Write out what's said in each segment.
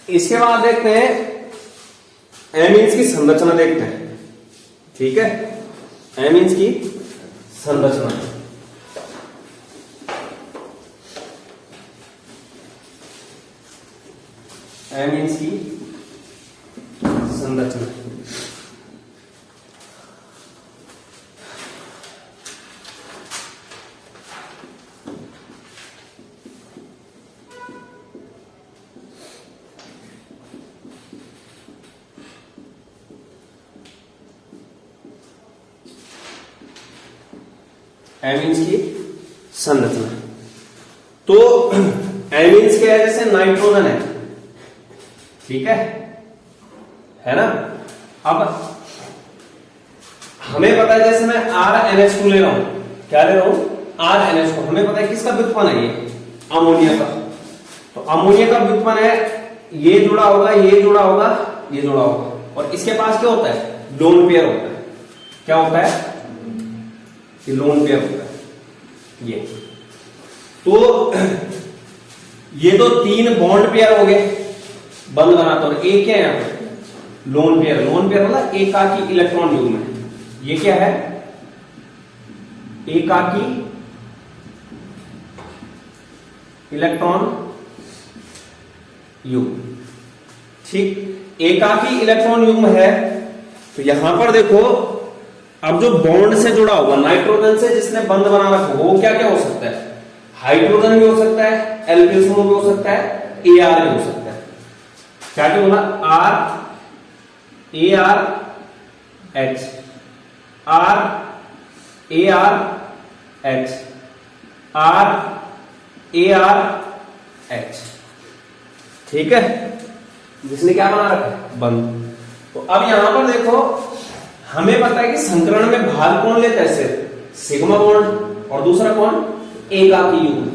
इसके बाद देखते हैं एमीन्स की संरचना देखते हैं। ठीक है, एमीन्स की संरचना। एमीन्स की संरचना। एमीन्स की संरचना। तो एमीन्स क्या है, जैसे नाइट्रोजन है, ठीक है ना। अब हमें पता है, जैसे मैं RNH2 ले रहा हूं, क्या ले रहा हूं, RNH2। हमें पता है किसका व्युत्पन्न है, ये अमोनिया का। तो अमोनिया का व्युत्पन्न है, ये जुड़ा होगा, ये जुड़ा होगा, ये जुड़ा होगा, और इसके पास क्या होता है, लोन पेयर होता है। क्या होता है, ये लोन पेयर होता है। ये तो ये तो 3 बॉन्ड पेयर हो गए, बंद बनाता हूं। एक क्या है यहां पर, लोन पेयर। लोन पेयर मतलब एकाकी इलेक्ट्रॉन युग्म है। ये क्या है, एकाकी इलेक्ट्रॉन युग्म। ठीक, एकाकी इलेक्ट्रॉन युग्म है। तो यहां पर देखो, अब जो बॉन्ड से जुड़ा होगा नाइट्रोजन से, जिसने बंद बना रखा, वो क्या क्या हो सकता है, हाइड्रोजन भी हो सकता है, एल्केन भी हो सकता है, AR भी हो सकता है। क्या क्या बोला, RARH, RARH, RARH। ठीक है, जिसने क्या बना रखा है, बंद। तो अब यहां पर देखो, हमें पता है कि संकरण में भाग कौन लेता है, सिर्फ सिग्मा बॉन्ड, और दूसरा कौन, एकाकी युग्म।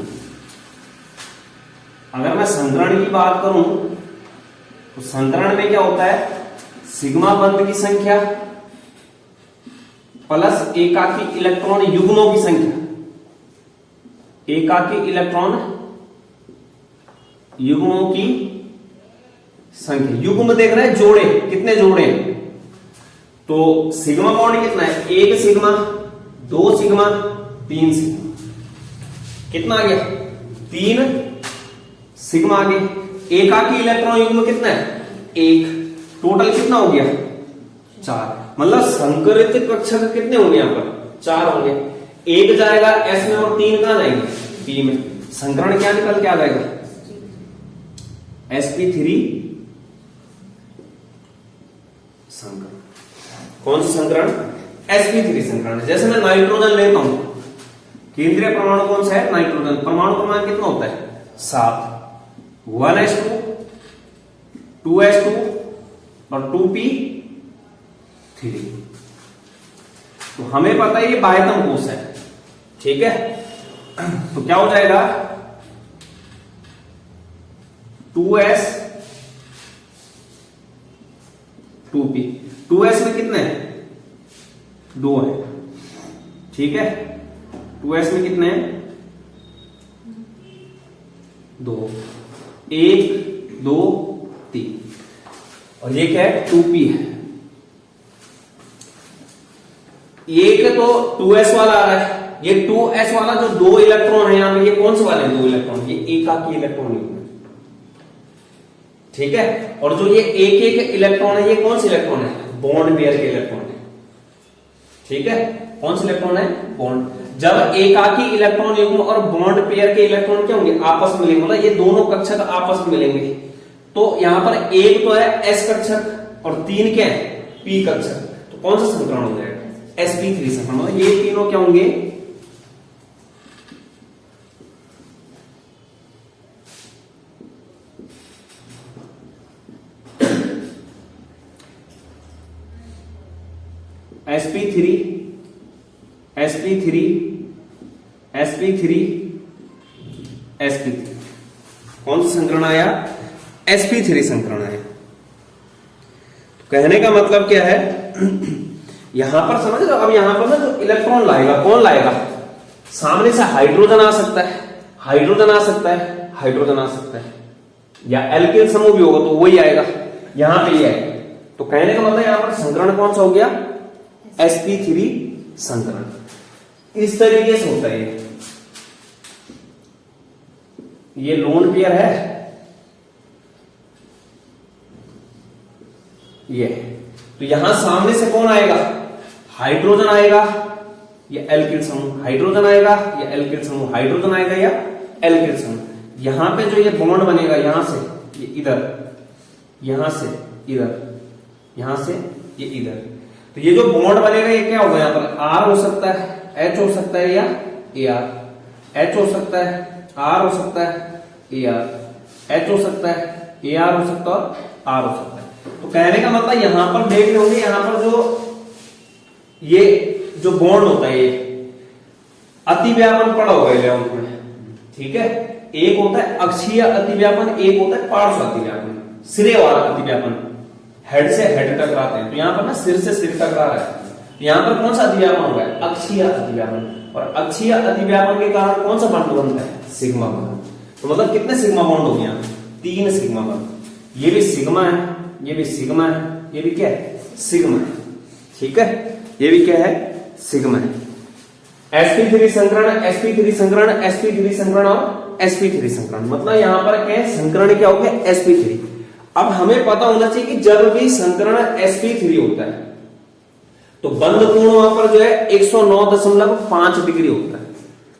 अगर मैं संकरण की बात करूं तो संकरण में क्या होता है, सिग्मा बंध की संख्या प्लस एकाकी इलेक्ट्रॉन युग्मों की संख्या। एकाकी इलेक्ट्रॉन युग्मों की संख्या। युग्म देख रहे हैं, जोड़े, कितने जोड़े हैं। तो सिग्मा बॉन्ड कितना है, 1 सिग्मा, 2 सिग्मा, 3 सिग्मा। कितना आ गया, 3 सिग्मा आ गया। एकाकी इलेक्ट्रॉन युग्म कितना है, 1। टोटल कितना हो गया, 4। मतलब संकरित कक्षक कितने होंगे यहां पर, 4 होंगे। 1 जाएगा S में और 3 कहां जाएंगे, P में। संकरण क्या निकल के आ जाएगा, sp3 संकरण। कौन सा संकरण, sp3 संकरण। जैसे मैं नाइट्रोजन लेता हूं, केंद्रीय परमाणु कौन सा है, नाइट्रोजन। परमाणु क्रमांक कितना होता है, 7। 1s2, 2s2 और 2p3। तो हमें पता है ये बाह्यतम कोश है, ठीक है। तो क्या हो जाएगा, 2s 2p। 2s में कितने हैं, 2 है, ठीक है। 2s में कितने हैं, 2, 1 2 3। और ये क्या है, 2p है। एक तो 2s वाला आ रहा है, ये 2s वाला जो 2 इलेक्ट्रॉन है यहां पे, ये कौन से वाले 2 इलेक्ट्रॉन, ये एकाकी इलेक्ट्रॉन है, ठीक है। और जो ये एक एक इलेक्ट्रॉन है, ये कौन से इलेक्ट्रॉन है, बॉन्ड पेयर के इलेक्ट्रॉन है, ठीक है। कौन से इलेक्ट्रॉन है, बॉन्ड। जब एकाकी इलेक्ट्रॉन युग्म और बॉन्ड पेयर के इलेक्ट्रॉन क्या होंगे, आपस में मिलेंगे, मतलब ये दोनों कक्षक आपस में मिलेंगे। तो यहां पर एक तो है S कक्षक और 3 क्या है, P कक्षक। तो कौन सा संकरण हो जाएगा, sp3 संकरण। मतलब ये तीनों क्या होंगे, sp3 sp3 sp3 sp3। कौन सा संकरण आया, sp3 संकरण आया। तो कहने का मतलब क्या है, यहां पर समझ लो। अब यहां पर ना जो इलेक्ट्रॉन लाएगा, कौन लाएगा, सामने से हाइड्रोजन आ सकता है, हाइड्रोजन आ सकता है, हाइड्रोजन आ सकता है, या एल्किल समूह भी होगा तो वही आएगा, यहां पे ये आएगा। तो कहने का मतलब यहां पर संकरण कौन सा हो गया, sp3 संकरण। इस तरीके से होता है ये लोन पेयर है, ये। तो यहां सामने से कौन आएगा, हाइड्रोजन आएगा या एल्किल समूह, हाइड्रोजन आएगा या एल्किल समूह, हाइड्रोजन आएगा या एल्किल समूह। यहां पे जो ये बॉन्ड बनेगा यहां से ये इधर, यहां से इधर, यहां से ये इधर, तो ये जो बॉन्ड बनेगा ये क्या होगा, यहां पर आर हो सकता है, एच हो सकता है या ए आर, एच हो सकता है, आर हो सकता है, ए आर, एच हो सकता है, ए आर हो सकता है और आर हो सकता है। तो कहने का मतलब यहां पर देख रहे होंगे, यहां पर ये जो बॉन्ड होता है ये अतिव्यापन पड़ा होगा 11th में, ठीक है। एक होता है अक्षीय अतिव्यापन, एक होता है पार्श्व अतिव्यापन, सिरे वाला अतिव्यापन, हेड से हेड टकराते हैं। तो यहां पर ना सिर से सिर टकरा रहा है, तो यहां पर कौन सा अतिव्यापन होगा, अक्षीय अतिव्यापन। और अक्षीय अतिव्यापन के कारण कौन सा बॉन्ड बनता है, सिग्मा बॉन्ड। तो मतलब कितने सिग्मा बॉन्ड हो गया, 3 सिग्मा बॉन्ड। ये भी सिग्मा है, ये भी सिग्मा है, ये भी क्या है, सिग्मा है, ठीक है। ये भी क्या है, सिग्मा है। sp3 संकरण, sp3 संकरण, sp3 संकरण और sp3 संकरण, मतलब यहां पर क्या है, संकरण क्या हो गया, sp3। अब हमें पता होना चाहिए कि जब भी संकरण sp3 होता है तो बंध कोण वहां पर जो है 109.5 डिग्री होता है।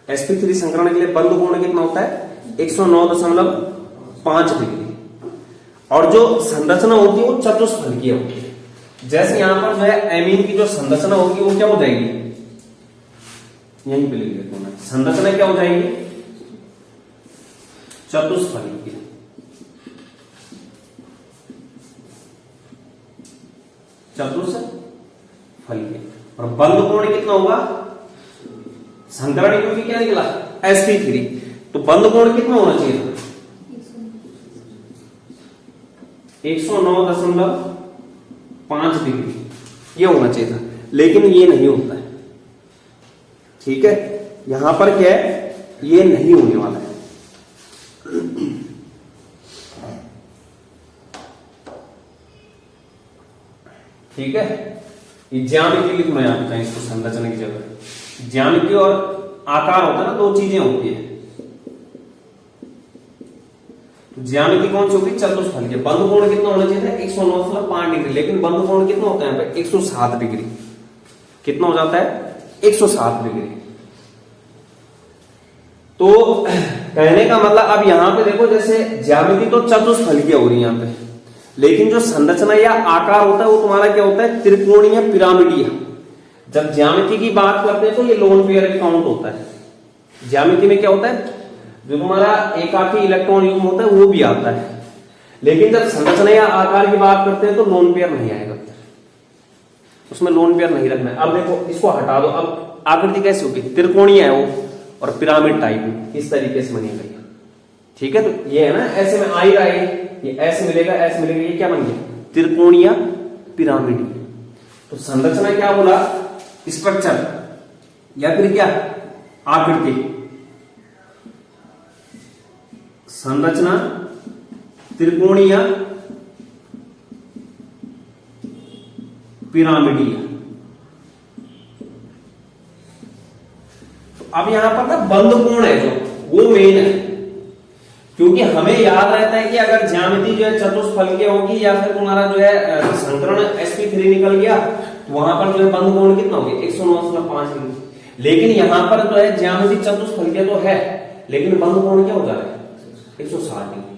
sp3 संकरण के लिए बंध कोण कितना होता है, 109.5 डिग्री। और जो संरचना होती है वो चतुष्फलकीय होती है। जैसे यहां पर जो है एमीन की जो संरचना होगी वो क्या हो जाएगी, यहीं पे लिख देता हूं मैं, संरचना क्या हो जाएगी, चतुष्फलकीय। चतुष्फलकीय। और बंध कोण कितना होगा, संकरण क्योंकि क्या निकला, sp3, तो बंध कोण कितना होना चाहिए था, 109.5 डिग्री ये होना चाहिए था, लेकिन ये नहीं होता है, ठीक है। यहां पर क्या है, ये नहीं होने वाला है। ठीक है, ये ज्यामिति लिखना यहां पे इसको, संरचना की जगह ज्यामिति और आकार होता है ना, 2 चीजें होती है। ज्यामिति कौन सी होगी, चतुष्फलकीय। बंध कोण कितना होना चाहिए था, 109.5 डिग्री, लेकिन बंध कोण कितना होता है यहाँ पे, 107 डिग्री। कितना हो जाता है, 107 डिग्री। तो कहने का मतलब अब यहां पे देखो, जैसे ज्यामिति तो चतुष्फलकीय हो रही है यहां पे, लेकिन जो संरचना या आकार होता है वो तुम्हारा क्या होता है, त्रिकोणीय पिरामिडीय। जब ज्यामिति की बात करते हैं तो ये लोन पेयर काउंट होता है। ज्यामिति में क्या होता है, जो तुम्हारा एकाकी इलेक्ट्रॉन युग्म होता है वो भी आता है, लेकिन जब संरचना या आकार की बात करते हैं तो लोन पेयर नहीं आएगा, उसमें लोन पेयर नहीं रखना है। अब देखो इसको हटा दो, अब आकृति कैसी होगी, त्रिकोणीय है वो और पिरामिड टाइप में, इस तरीके से बनेगा, ठीक है। तो ये है ना, ऐसे में आई रहा है, ये ऐसे मिलेगा, ऐसे मिलेगा, ये क्या बन गया, त्रिकोणीय पिरामिड। तो संरचना क्या बोला, स्ट्रक्चर या फिर क्या, आकृति। संरचना त्रिकोणीय पिरामिडीय। तो अब यहां पर ना बंध कोण है जो, वो मेन है, क्योंकि हमें याद रहता है कि अगर ज्यामिति जो है चतुष्फलकीय होगी या फिर तुम्हारा जो है संकरण sp3 निकल गया, तो वहां पर जो है बंध कोण कितना हो गया, 109.5 डिग्री। लेकिन यहां पर जो है ज्यामिति चतुष्फलकीय तो है, लेकिन बंध कोण क्या हो जा रहा है, 160 डिग्री।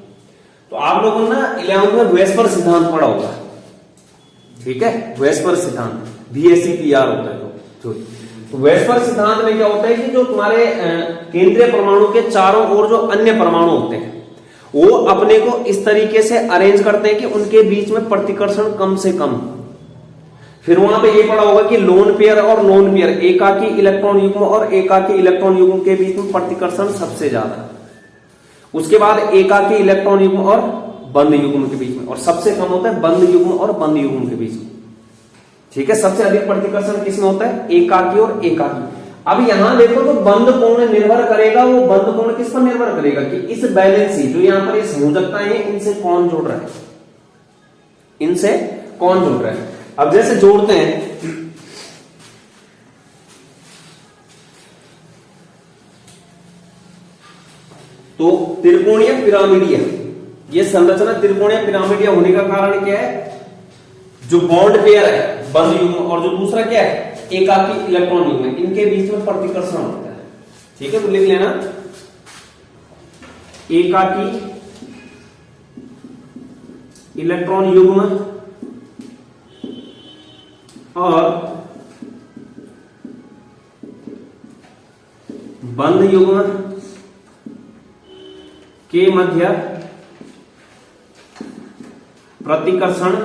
तो आप लोगों ने 11th में वेस्पर सिद्धांत पढ़ा होगा, ठीक है, वेस्पर सिद्धांत, VSEPR होता है तो वेस्पर सिद्धांत में क्या होता है कि जो तुम्हारे केंद्रीय परमाणु के चारों ओर जो अन्य परमाणु होते हैं वो अपने को इस तरीके से अरेंज करते हैं कि उनके बीच में प्रतिकर्षण कम से कम। फिर वहां पे ये पढ़ा होगा कि लोन पेयर और लोन पेयर, एकाकी इलेक्ट्रॉन युग्म और एकाकी इलेक्ट्रॉन युग्म के बीच में प्रतिकर्षण सबसे ज्यादा, उसके बाद एकाकी इलेक्ट्रॉन युग्म और बंध युग्म के बीच में, और सबसे कम होता है बंध युग्म और बंध युग्म के बीच में, ठीक है। सबसे अधिक प्रतिकर्षण किसमें होता है, एकाकी और एकाकी। अब यहां देखो तो बंद कोण निर्भर करेगा, वो बंद कोण किस पर निर्भर करेगा कि इस बैलेंसी जो यहां पर ये संयोजकता है इनसे कौन जोड़ रहा है, इनसे कौन जोड़ रहा है। अब जैसे जोड़ते हैं तो त्रिकोणीय पिरामिडीय, ये संरचना त्रिकोणीय पिरामिडीय होने का कारण क्या है, जो बॉन्ड पेयर है बंद युग्म और जो दूसरा क्या है एकाकी इलेक्ट्रॉन युग्म, इनके बीच में प्रतिकर्षण होता है। ठीक है, तो लिख लेना एकाकी इलेक्ट्रॉन युग्म और बंद युग्म के मध्य प्रतिकर्षण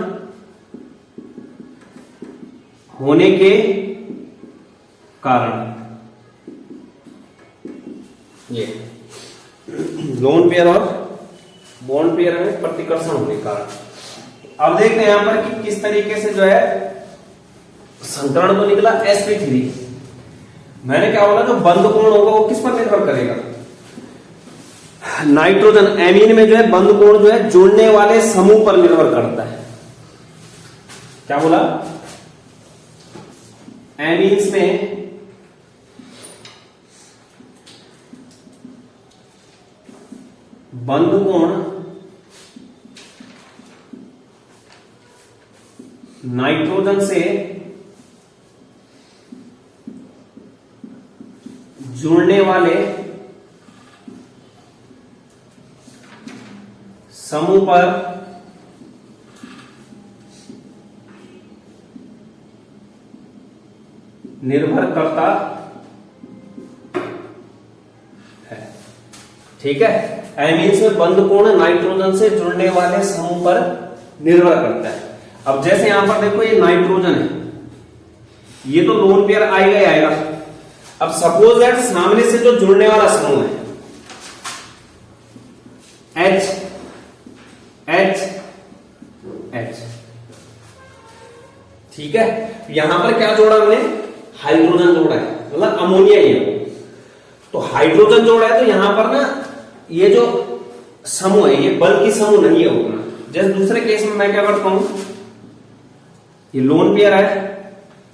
होने के कारण, ये लोन पेयर और बॉन्ड पेयर में प्रतिकर्षण होने के कारण। अब देखते हैं यहां पर कि किस तरीके से जो है संकरण तो निकला sp3। मैंने क्या बोला, जो बंद कोण होगा वो किस पर निर्भर करेगा, नाइट्रोजन एमीन में जो है बंद कोण जो है जुड़ने वाले समूह पर निर्भर करता है। क्या बोला, एमीन्स में बंद कोण नाइट्रोजन से जुड़ने वाले समूह पर निर्भर करता है। ठीक है, एमीन्स में बंद कोण नाइट्रोजन से जुड़ने वाले समूह पर निर्भर करता है। अब जैसे यहां पर देखो ये नाइट्रोजन है, ये तो लोन पेयर आएगा ही आएगा। अब सपोज दैट सामने से जो जुड़ने वाला समूह है H H H, ठीक है, यहां पर क्या जोड़ा हमने, हाइड्रोजन जोड़ा है, मतलब अमोनिया ही है। तो हाइड्रोजन जोड़ा है तो यहां पर ना ये जो समूह है ये बल की समूह नहीं है उतना। जैसे दूसरे केस में मैं क्या करता हूं, ये लोन पेयर है,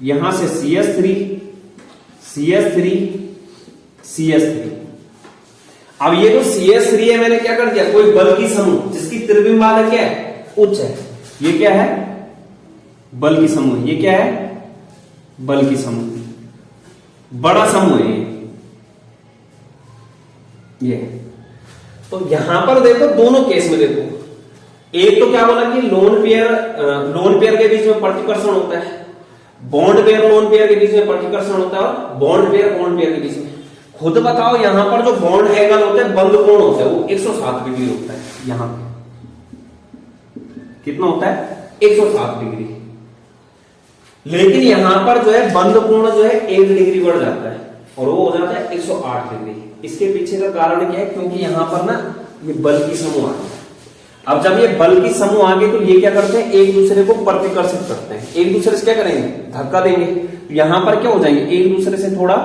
यहां से CH3 CH3 CH3। अब ये जो CH3 है मैंने क्या कर दिया, कोई बल की समूह जिसकी त्रिविम बाधा क्या है, उच्च है, ये क्या है बल की समूह, ये क्या है बल की समूह, बड़ा समूह है ये। तो यहां पर देखो दोनों केस में देखो, एक तो क्या बोला कि लोन पेयर के बीच में प्रतिकर्षण होता है, बॉन्ड पेयर लोन पेयर के बीच में प्रतिकर्षण होता है, और बॉन्ड पेयर के बीच में। खुद बताओ यहां पर जो बॉन्ड एंगल होता है, बंद कोण होता है, वो 107 डिग्री होता है। यहां पे कितना होता है, 107 डिग्री। लेकिन यहां पर जो है बंद कोण जो है 1 डिग्री बढ़ जाता है और वो हो जाता है 108 डिग्री। इसके पीछे का कारण क्या है, क्योंकि यहां पर ना ये बल की समूह आ गया। अब जब ये बल की समूह आ गई तो ये क्या करते हैं, एक दूसरे को प्रतिकर्षित करते हैं, एक दूसरे से क्या करेंगे, धक्का देंगे। तो यहां पर क्या हो जाएंगे, एक दूसरे से थोड़ा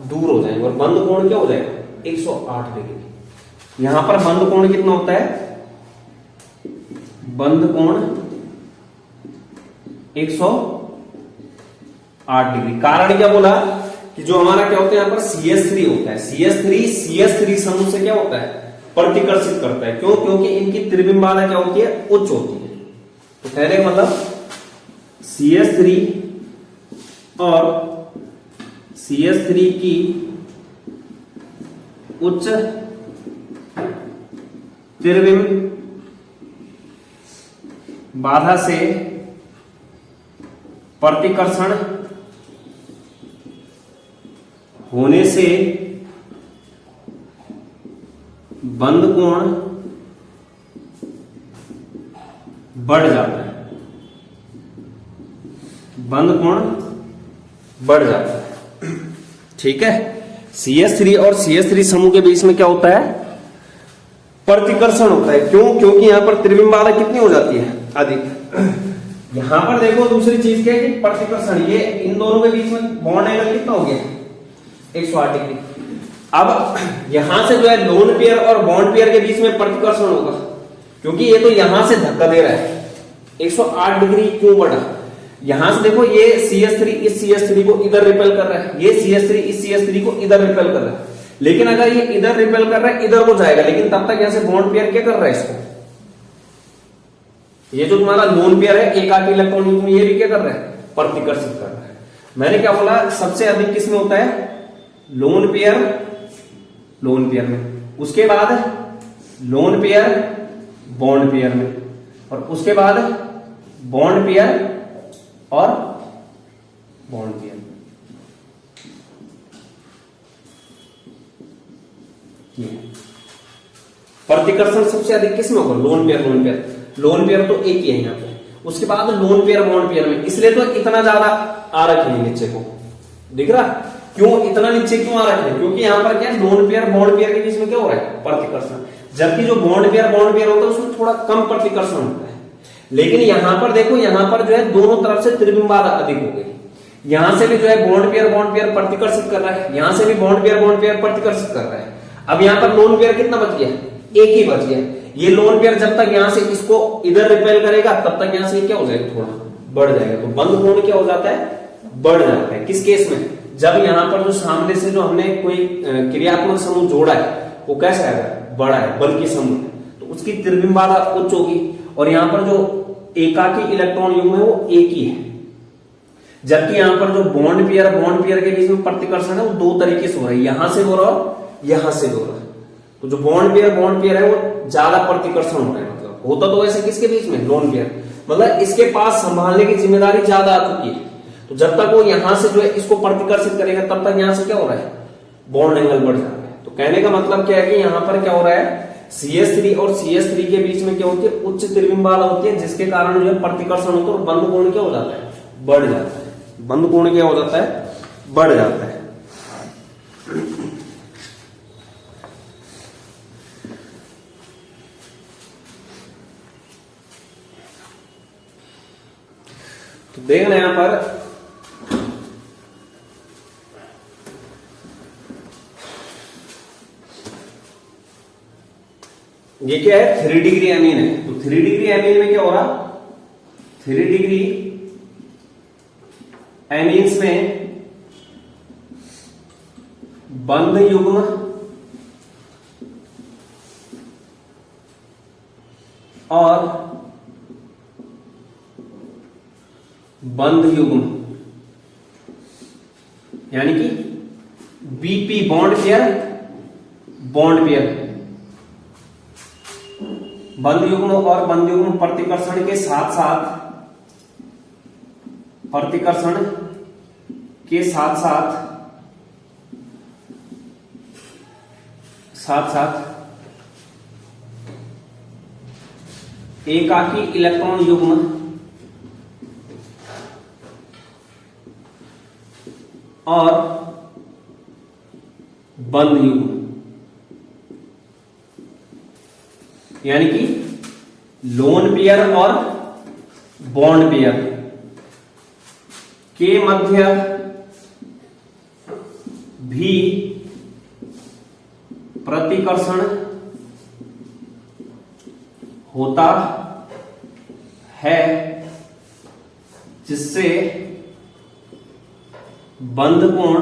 दूर हो जाएंगे और बंद कोण क्या हो जाएगा, 108 डिग्री। यहां पर बंद कोण कितना होता है, बंद कोण 108 डिग्री। कारण क्या बोला कि जो हमारा क्या होता है, यहां पर CH3 होता है, CH3 समूह से क्या होता है, प्रतिकर्षित करता है। क्यों, क्योंकि इनकी त्रिविम बाधा क्या होती है, उच्च होती है। तो कहने का मतलब CH3 और CH3 की उच्च त्रिविम बाधा से प्रतिकर्षण होने से बंद कोण बढ़ जाता है, बंद कोण बढ़ जाता है। ठीक है, CH3 और CH3 समूह के बीच में क्या होता है, प्रतिकर्षण होता है। क्यों, क्योंकि यहां पर त्रिविम बाधा कितनी हो जाती है, अधिक। यहां पर देखो दूसरी चीज क्या है कि प्रतिकर्षण, ये इन दोनों के बीच में बॉन्ड एंगल कितना हो गया, 108 डिग्री। अब यहां से जो है लोन पेयर और बॉन्ड पेयर के बीच में प्रतिकर्षण होगा, क्योंकि ये तो यहां से धक्का दे रहा है। 108 डिग्री क्यों बढ़ा? यहां से देखो ये CH3 इस CH3 को इधर रिपेल कर रहा है, ये CH3 इस CH3 को इधर रिपेल कर रहा है। लेकिन अगर ये इधर रिपेल कर रहा है इधर को जाएगा, लेकिन तब तक यहां से बॉन्ड पेयर क्या कर रहा है इसको, ये जो तुम्हारा लोन पेयर है एकाकी इलेक्ट्रॉन युग्म, ये भी क्या कर रहा है, प्रतिकर्षित कर रहा है। मैंने क्या बोला, सबसे अधिक किसमें होता है, लोन पेयर में, उसके बाद लोन पेयर बॉन्ड पेयर में, और उसके बाद बॉन्ड पेयर और बॉन्ड पेयर। प्रतिकर्षण सबसे अधिक किसमें होगा, लोन पेयर तो एक ही है यहां पे, उसके बाद लोन पेयर बॉन्ड पेयर में, इसलिए तो इतना ज्यादा आ रखे हैं नीचे को, दिख रहा? क्यों इतना नीचे क्यों आ रखे हैं? क्योंकि यहां पर क्या है, लोन पेयर बॉन्ड पेयर के बीच में क्या हो रहा है, प्रतिकर्षण, जबकि जो बॉन्ड पेयर होता है उसमें थोड़ा कम प्रतिकर्षण होता है। लेकिन यहां पर देखो, यहां पर जो है दोनों तरफ से त्रिविम बाधा अधिक हो गई, यहां से भी जो है बॉन्ड पेयर प्रतिकर्षित कर रहा है, यहां से भी बॉन्ड पेयर प्रतिकर्षित कर रहा है। अब यहां पर लोन पेयर कितना बच गया, एक ही बच गया। ये लोन पेयर जब तक यहां से इसको इधर रिपेल करेगा तब तक यहां से क्या हो जाएगा, थोड़ा बढ़ जाएगा, तो बंद कोण क्या हो जाता है, बढ़ जाता है। किस केस में, जब यहां पर जो सामने से जो हमने कोई क्रियात्मक समूह जोड़ा है वो कैसा है, बड़ा है, बल्कि समूह है, तो उसकी त्रिविम बाधा उच्च होगी, और यहां पर जो एकाकी इलेक्ट्रॉन युग्म है वो एक ही है, जबकि यहां पर जो बॉन्ड पेयर के बीच में प्रतिकर्षण है वो दो तरीके से हो रहा है, यहां से हो रहा है और यहां से हो रहा है। तो जो बॉन्ड पेयर है वो ज्यादा प्रतिकर्षण हो रहा है, मतलब होता तो वैसे किसके बीच में, लोन पेयर, मतलब इसके पास संभालने की जिम्मेदारी ज्यादा आ चुकी है, तो जब तक वो यहां से जो है इसको प्रतिकर्षित करेगा तब तक यहां से क्या हो रहा है, बॉन्ड एंगल बढ़ जा रहा है। तो कहने का मतलब क्या है कि यहां पर क्या हो रहा है, CH3 और CH3 के बीच में क्या होती है, उच्च त्रिविम बाधा होती है, जिसके कारण जो है प्रतिकर्षण होता है और बंद कोण क्या हो जाता है, बढ़ जाता है, बंद कोण क्या हो जाता है, बढ़ जाता है। तो देखना यहां पर ये क्या है, 3 डिग्री एमीन है, तो 3 डिग्री एमीन में क्या हो रहा, 3 डिग्री एमीन्स में बंध युग्म और बंध युग्म, यानी कि BP बॉन्ड पेयर, बंध युग्म और बंध युग्म प्रतिकर्षण के साथ साथ एकाकी इलेक्ट्रॉन युग्म और बंध युग्म, यानी कि लोन पेयर और बॉन्ड पेयर के मध्य भी प्रतिकर्षण होता है, जिससे बंध कोण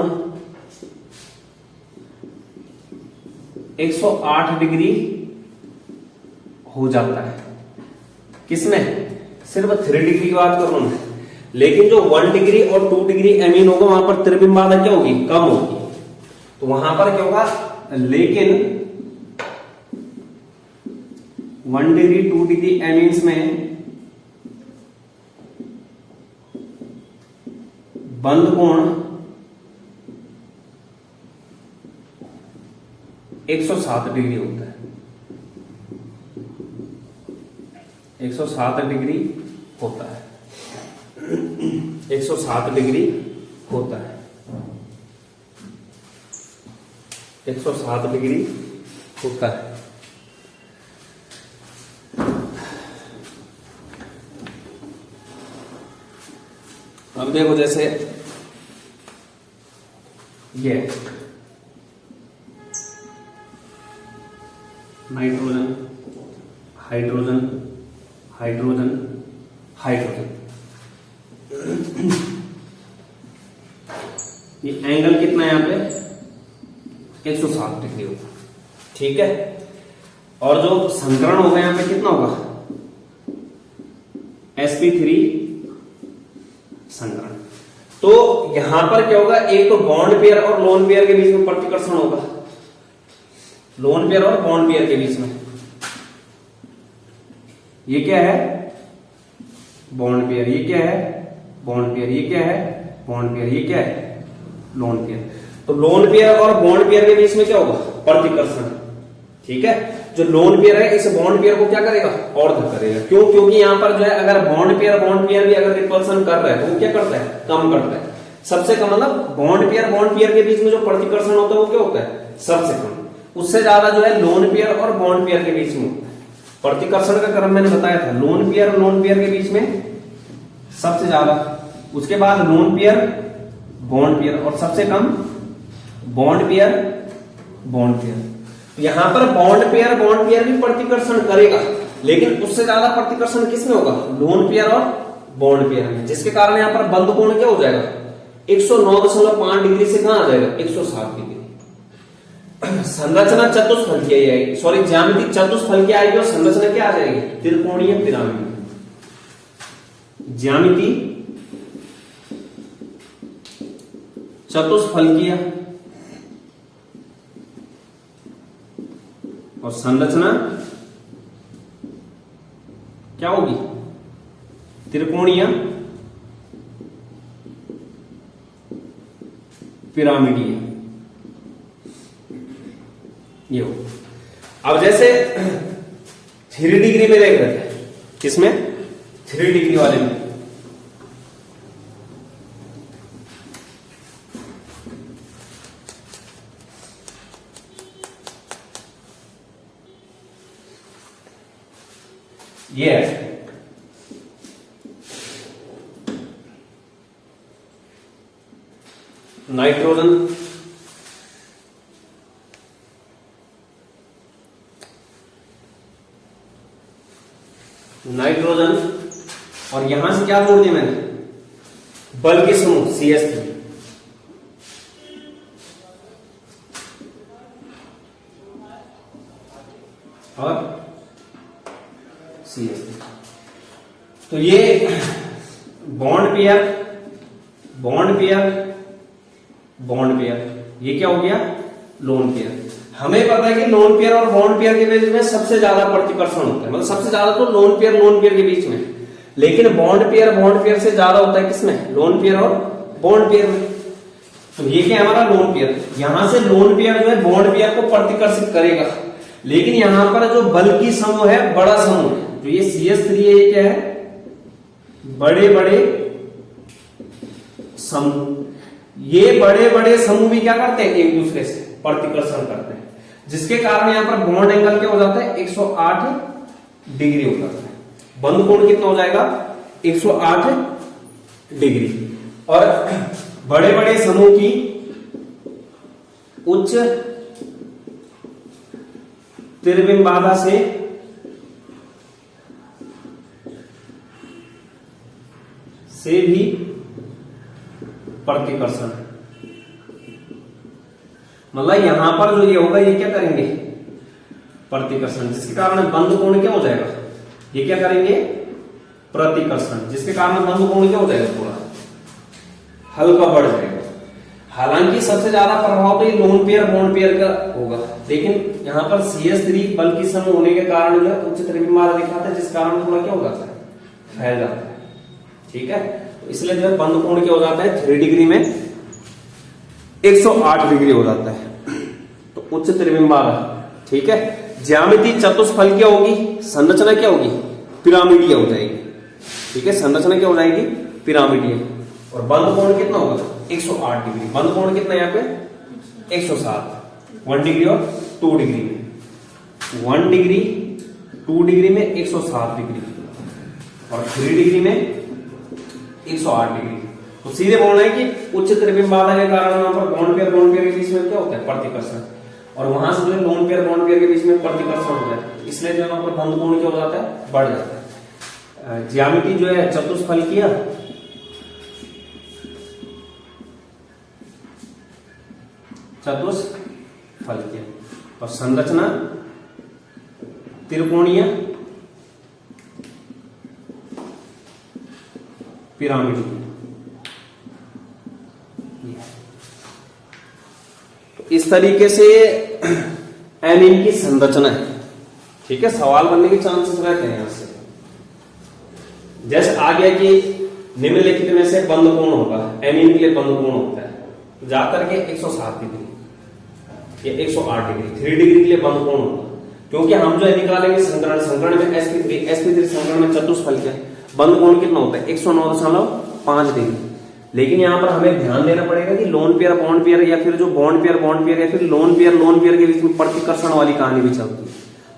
108 डिग्री हो जाता है। किसमें, सिर्फ 3 डिग्री की बात कर रहा हूं मैं, लेकिन जो 1 डिग्री और 2 डिग्री एमीन होगा वहां पर त्रिविम बाधा क्या होगी, कम होगी, तो वहां पर क्या होगा, लेकिन 1 डिग्री 2 डिग्री एमीन्स में बंध कोण 107 डिग्री होता है, 107 डिग्री होता है, 107 डिग्री होता है, 107 डिग्री होता है। अब देखो जैसे ये हाइड्रोजन हाइड्रोजन हाइड्रोजन हाइड्रोजन। ये एंगल कितना है यहां पे 160 डिग्री होगा, ठीक है। और जो संकरण होगा यहां पे कितना होगा sp3 संकरण। तो यहां पर क्या होगा, एक तो बॉन्ड पेयर और लोन पेयर के बीच में प्रतिकर्षण होगा, लोन पेयर और बॉन्ड पेयर के बीच में। ये क्या है बॉन्ड पेयर, ये क्या है बॉन्ड पेयर, ये क्या है बॉन्ड पेयर, ये क्या है लोन पेयर। तो लोन पेयर और बॉन्ड पेयर के बीच में क्या होगा प्रतिकर्षण, ठीक है। जो लोन पेयर है इस बॉन्ड पेयर को क्या करेगा और करेगा, क्यों, क्योंकि यहां पर जो है अगर बॉन्ड पेयर भी अगर रिपल्सन कर रहा है तो वो क्या करता है कम करता है, सबसे कम। मतलब बॉन्ड पेयर के बीच में जो प्रतिकर्षण होता है वो क्या होता है सबसे कम। उससे ज्यादा जो है लोन पेयर और बॉन्ड पेयर के बीच में होता है। प्रतिकर्षण का क्रम मैंने बताया था, लोन पेयर के बीच में सबसे ज्यादा, उसके बाद लोन पेयर बॉन्ड पेयर और सबसे कम बॉन्ड पेयर। यहां पर बॉन्ड पेयर भी प्रतिकर्षण करेगा, लेकिन उससे ज्यादा प्रतिकर्षण किसमें होगा लोन पेयर और बॉन्ड पेयर में, जिसके कारण यहां पर बंद कोण क्या हो जाएगा 109.5 डिग्री से कहां आ जाएगा 160 डिग्री। संरचना चतुष्फलकीय आएगी, सॉरी ज्यामिति चतुष्फलकीय आएगी और संरचना क्या आ जाएगी त्रिकोणीय पिरामिड। ज्यामिति चतुष्फलकीय और संरचना क्या होगी त्रिकोणीय पिरामिडीय। ये हो। अब जैसे 3 डिग्री में देख रहे थे, किसमें 3 डिग्री वाले में, ये है नाइट्रोजन, और यहां से क्या जोड़ दिया मैंने बल के समूह CH3, और CH3। तो ये बॉन्ड पेयर, ये क्या हो गया लोन पेयर। हमें पता है कि लोन पेयर और बॉन्ड पेयर के बीच में सबसे ज्यादा प्रतिकर्षण होता है, मतलब सबसे ज्यादा तो लोन पेयर के बीच में, लेकिन बॉन्ड पेयर से ज्यादा होता है किसमें लोन पेयर और बॉन्ड पेयर में। तो ये क्या है हमारा लोन पेयर, यहां से लोन पेयर जो है बॉन्ड पेयर को प्रतिकर्षित करेगा, लेकिन यहां पर जो बल की समूह है बड़ा समूह है, जो ये CH3 है, ये क्या है बड़े बड़े समूह। ये बड़े बड़े समूह भी क्या करते हैं एक दूसरे से प्रतिकर्षण करते हैं, जिसके कारण यहां पर बॉन्ड एंगल क्या हो जाता है 108 डिग्री हो जाता है। बंद कोण कितना हो जाएगा 108 डिग्री। और बड़े बड़े समूह की उच्च त्रिविम बाधा से भी प्रतिकर्षण, मतलब यहां पर जो ये होगा ये क्या करेंगे प्रतिकर्षण, जिसके कारण बंद कोण क्या हो जाएगा, ये क्या करेंगे प्रतिकर्षण, जिसके कारण बंद कोण क्या हो जाएगा थोड़ा हल्का बढ़ जाएगा। हालांकि सबसे ज्यादा प्रभाव तो ये लोन पेयर बॉन्ड पेयर का होगा, लेकिन यहां पर CH3 बल की समूह होने के कारण जो उच्च त्रिविम बाधा दिखाता है, जिस कारण थोड़ा क्या हो जाता है फैल जाता है, ठीक है। तो इसलिए जो है बंद कोण क्या हो जाता है 3 डिग्री में 108 डिग्री हो जाता है, तो उच्च त्रिविम बाधा, ठीक है। ज्यामिति चतुष्फलकीय होगी, संरचना क्या होगी पिरामिडीय हो जाएगी, ठीक है। संरचना क्या हो जाएगी पिरामिडीय, और बंद कोण कितना होगा 108 डिग्री। बंद कोण कितना यहाँ पे 107, 1 डिग्री और 2 डिग्री में, 1 डिग्री 2 डिग्री में 107 डिग्री, और 3 डिग्री में 108 डिग्री। तो सीधे बोलना है कि उच्च त्रिविम बाधा के कारण वहां पर बॉन्ड पेयर के बीच में क्या होता है प्रतिकर्षण। और वहां से जो है लोन पेयर बॉन्ड पेयर के बीच में प्रतिकर्षण होता है, इसलिए जो है पर बंद कोण क्या हो जाता है, बढ़ जाता है। ज्यामिति जो है चतुष्फलकीय, चतुष्फलकीय, और संरचना त्रिकोणीय पिरामिड। तो इस तरीके से एमीन की संरचना है। ठीक है, सवाल बनने के चांसेस रहते हैं यहां से। जैसे आ गया कि निम्नलिखित में से बंद कोण होगा, एमीन के लिए बंद कोण होता है जाकर के 107 डिग्री या 108 डिग्री, 3 डिग्री के लिए बंद कोण होगा, क्योंकि हम जो है निकालेंगे संकरण में sp3 संकरण में चतुष्फलकीय बंद कोण कितना होता है, 109.5 डिग्री। लेकिन यहां पर हमें ध्यान देना पड़ेगा कि लोन पेयर बॉन्ड पेयर या फिर जो बॉन्ड पेयर या फिर लोन पेयर के बीच में प्रतिकर्षण वाली कहानी भी चलती है।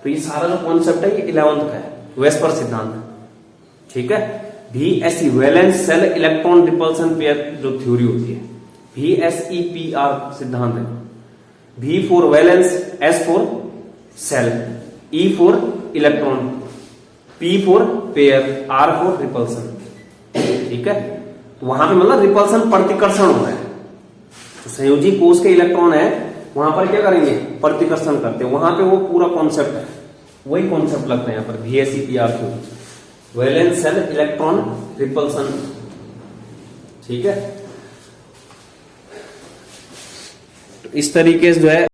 तो ये सारा जो कॉन्सेप्ट है ये 11th का है, वेस्पर सिद्धांत। ठीक है, VSE valence shell electron repulsion pair जो थ्योरी होती है, VSEPR सिद्धांत है। V for valence, S for sale, E for electron, P for pair, R for repulsion. ठीक है, तो वहां पे मतलब रिपल्सन प्रतिकर्षण हो रहा है, तो संयोजी कोष के इलेक्ट्रॉन है वहां पर क्या करेंगे, प्रतिकर्षण करते हैं, वहां पे वो पूरा कॉन्सेप्ट है, वही कॉन्सेप्ट लगता है यहाँ पर VSEPR theory, valence shell electron repulsion. ठीक है, तो इस तरीके से जो है